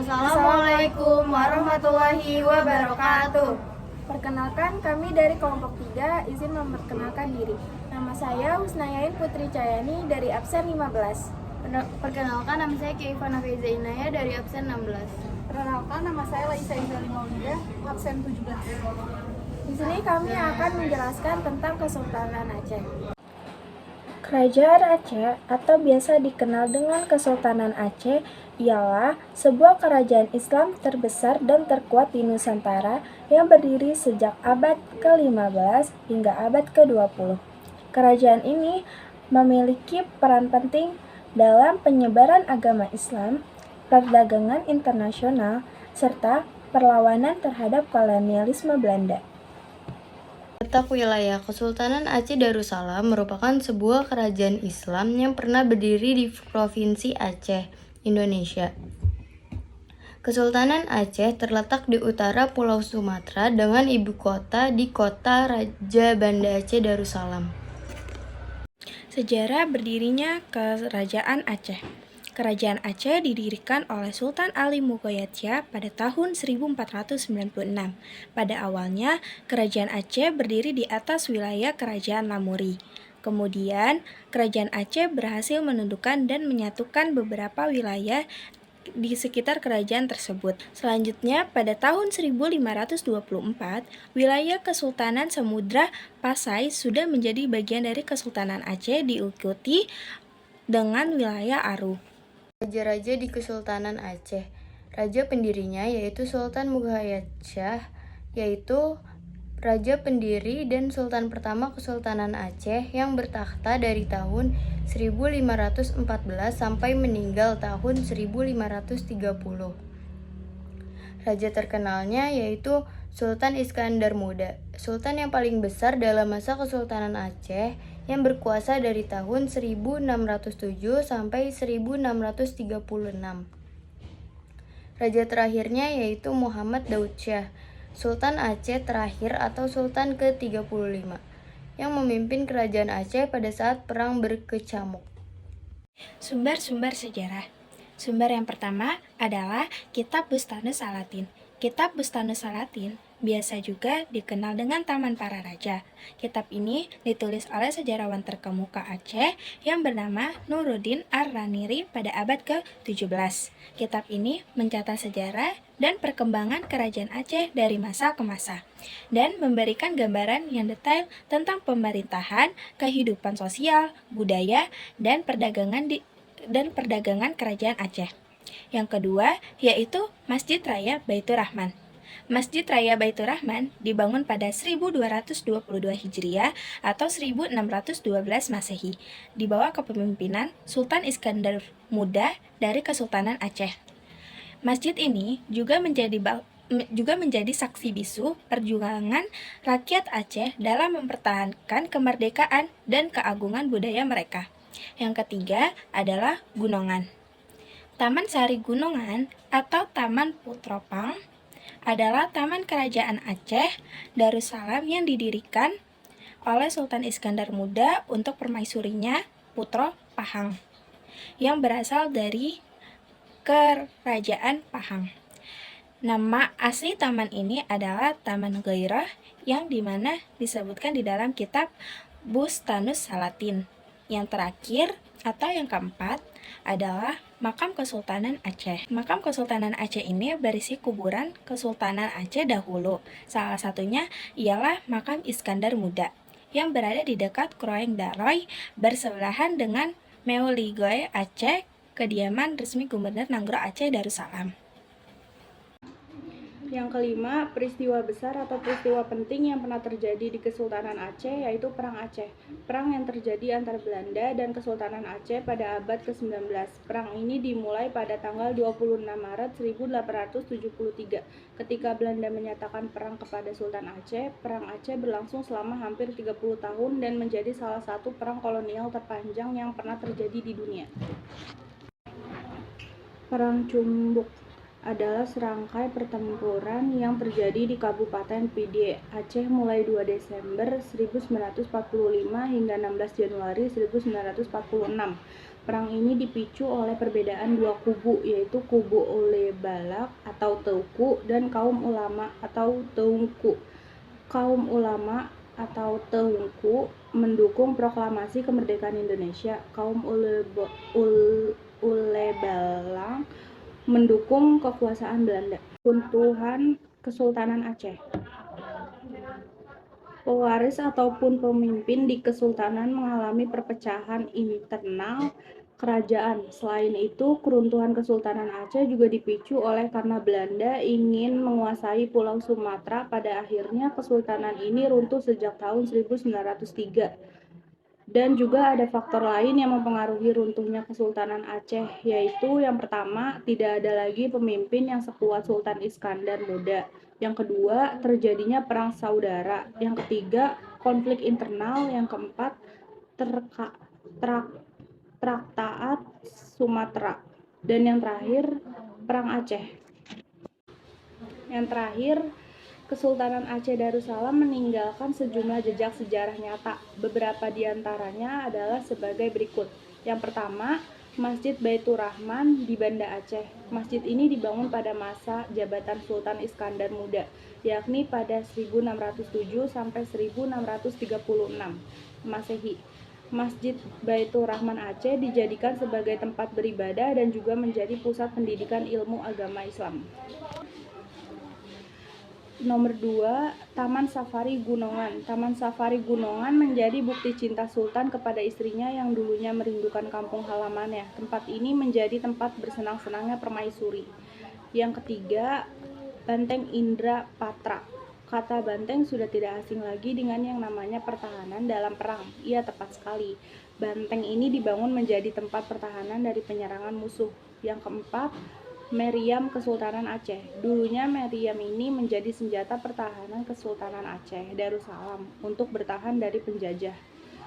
Assalamualaikum warahmatullahi wabarakatuh. Perkenalkan, kami dari kelompok 3 izin memperkenalkan diri. Nama saya Husnayain Putri Cayani dari absen 15. Perkenalkan, nama saya Keivana Feza Inaya dari absen 16. Perkenalkan, nama saya Laisa Izali Maulida, absen 17. Di sini kami akan menjelaskan tentang Kesultanan Aceh. Kerajaan Aceh atau biasa dikenal dengan Kesultanan Aceh ialah sebuah kerajaan Islam terbesar dan terkuat di Nusantara yang berdiri sejak abad ke-15 hingga abad ke-20. Kerajaan ini memiliki peran penting dalam penyebaran agama Islam, perdagangan internasional, serta perlawanan terhadap kolonialisme Belanda. Letak wilayah Kesultanan Aceh Darussalam merupakan sebuah kerajaan Islam yang pernah berdiri di Provinsi Aceh, Indonesia. Kesultanan Aceh terletak di utara Pulau Sumatera dengan ibu kota di Kota Raja Banda Aceh Darussalam. Sejarah berdirinya Kerajaan Aceh. Kerajaan Aceh didirikan oleh Sultan Ali Mughayatja pada tahun 1496. Pada awalnya, Kerajaan Aceh berdiri di atas wilayah Kerajaan Lamuri. Kemudian, Kerajaan Aceh berhasil menundukkan dan menyatukan beberapa wilayah di sekitar kerajaan tersebut. Selanjutnya, pada tahun 1524, wilayah Kesultanan Samudra Pasai sudah menjadi bagian dari Kesultanan Aceh diikuti dengan wilayah Aru. Raja-raja di Kesultanan Aceh. Raja pendirinya yaitu Sultan Mughayatja, yaitu raja pendiri dan sultan pertama Kesultanan Aceh yang bertakhta dari tahun 1514 sampai meninggal tahun 1530. Raja terkenalnya yaitu Sultan Iskandar Muda, sultan yang paling besar dalam masa Kesultanan Aceh yang berkuasa dari tahun 1607 sampai 1636. Raja terakhirnya yaitu Muhammad Daud Shah, Sultan Aceh terakhir atau Sultan ke-35, yang memimpin kerajaan Aceh pada saat perang berkecamuk. Sumber-sumber sejarah. Sumber yang pertama adalah Kitab Bustanus Salatin. Kitab Bustanus Salatin biasa juga dikenal dengan Taman Para Raja. Kitab ini ditulis oleh sejarawan terkemuka Aceh yang bernama Nuruddin Ar-Raniri pada abad ke-17. Kitab ini mencatat sejarah dan perkembangan kerajaan Aceh dari masa ke masa dan memberikan gambaran yang detail tentang pemerintahan, kehidupan sosial, budaya, dan perdagangan kerajaan Aceh. Yang kedua yaitu Masjid Raya Baitur Rahman. Masjid Raya Baitur Rahman dibangun pada 1222 Hijriah atau 1612 Masehi di bawah kepemimpinan Sultan Iskandar Muda dari Kesultanan Aceh. Masjid ini juga menjadi saksi bisu perjuangan rakyat Aceh dalam mempertahankan kemerdekaan dan keagungan budaya mereka. Yang ketiga adalah Gunongan. Taman Sari Gunongan atau Taman Putropang adalah taman kerajaan Aceh Darussalam yang didirikan oleh Sultan Iskandar Muda untuk permaisurinya Putro Pahang yang berasal dari Kerajaan Pahang. Nama asli taman ini adalah Taman Ghairah yang dimana disebutkan di dalam kitab Bustanus Salatin. Yang terakhir atau yang keempat adalah Makam Kesultanan Aceh. Makam Kesultanan Aceh ini berisi kuburan Kesultanan Aceh dahulu. Salah satunya ialah Makam Iskandar Muda yang berada di dekat Kroeng Daroy bersebelahan dengan Meuligoy Aceh, kediaman resmi Gubernur Nanggro Aceh Darussalam. Yang kelima, peristiwa besar atau peristiwa penting yang pernah terjadi di Kesultanan Aceh yaitu Perang Aceh. Perang yang terjadi antara Belanda dan Kesultanan Aceh pada abad ke-19. Perang ini dimulai pada tanggal 26 Maret 1873. Ketika Belanda menyatakan perang kepada Sultan Aceh, Perang Aceh berlangsung selama hampir 30 tahun dan menjadi salah satu perang kolonial terpanjang yang pernah terjadi di dunia. Perang Cumbuk. adalah serangkai pertempuran yang terjadi di Kabupaten Pidi, Aceh mulai 2 Desember 1945 hingga 16 Januari 1946. Perang ini dipicu oleh perbedaan dua kubu, yaitu kubu Olebalak atau Teuku dan kaum ulama atau Teungku. Kaum ulama atau Teungku mendukung proklamasi kemerdekaan Indonesia. Kaum Ulebalang mendukung kekuasaan Belanda. Runtuhan Kesultanan Aceh. Pewaris ataupun pemimpin di kesultanan mengalami perpecahan internal kerajaan. Selain itu, keruntuhan Kesultanan Aceh juga dipicu oleh karena Belanda ingin menguasai Pulau Sumatera. Pada akhirnya, kesultanan ini runtuh sejak tahun 1903. Dan juga ada faktor lain yang mempengaruhi runtuhnya Kesultanan Aceh, yaitu yang pertama, tidak ada lagi pemimpin yang sekuat Sultan Iskandar Muda. Yang kedua, terjadinya perang saudara. Yang ketiga, konflik internal. Yang keempat, Traktaat Sumatera. Dan yang terakhir, Perang Aceh. Yang terakhir, Kesultanan Aceh Darussalam meninggalkan sejumlah jejak sejarah nyata. Beberapa di antaranya adalah sebagai berikut. Yang pertama, Masjid Baitur Rahman di Banda Aceh. Masjid ini dibangun pada masa jabatan Sultan Iskandar Muda, yakni pada 1607 sampai 1636 Masehi. Masjid Baitur Rahman Aceh dijadikan sebagai tempat beribadah dan juga menjadi pusat pendidikan ilmu agama Islam. Nomor 2, Taman Safari Gunungan. Taman Safari Gunungan menjadi bukti cinta Sultan kepada istrinya yang dulunya merindukan kampung halamannya. Tempat ini menjadi tempat bersenang-senangnya permaisuri. Yang ketiga, Banteng Indra Patra. Kata banteng sudah tidak asing lagi dengan yang namanya pertahanan dalam perang. Iya, tepat sekali. Banteng ini dibangun menjadi tempat pertahanan dari penyerangan musuh. Yang keempat, Meriam Kesultanan Aceh. Dulunya meriam ini menjadi senjata pertahanan Kesultanan Aceh Darussalam untuk bertahan dari penjajah.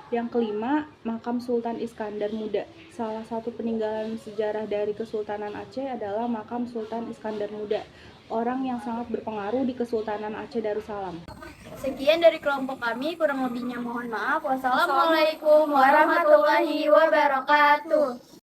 Yang kelima, makam Sultan Iskandar Muda. Salah satu peninggalan sejarah dari Kesultanan Aceh adalah makam Sultan Iskandar Muda, orang yang sangat berpengaruh di Kesultanan Aceh Darussalam. Sekian dari kelompok kami, kurang lebihnya mohon maaf. Wassalamualaikum warahmatullahi wabarakatuh.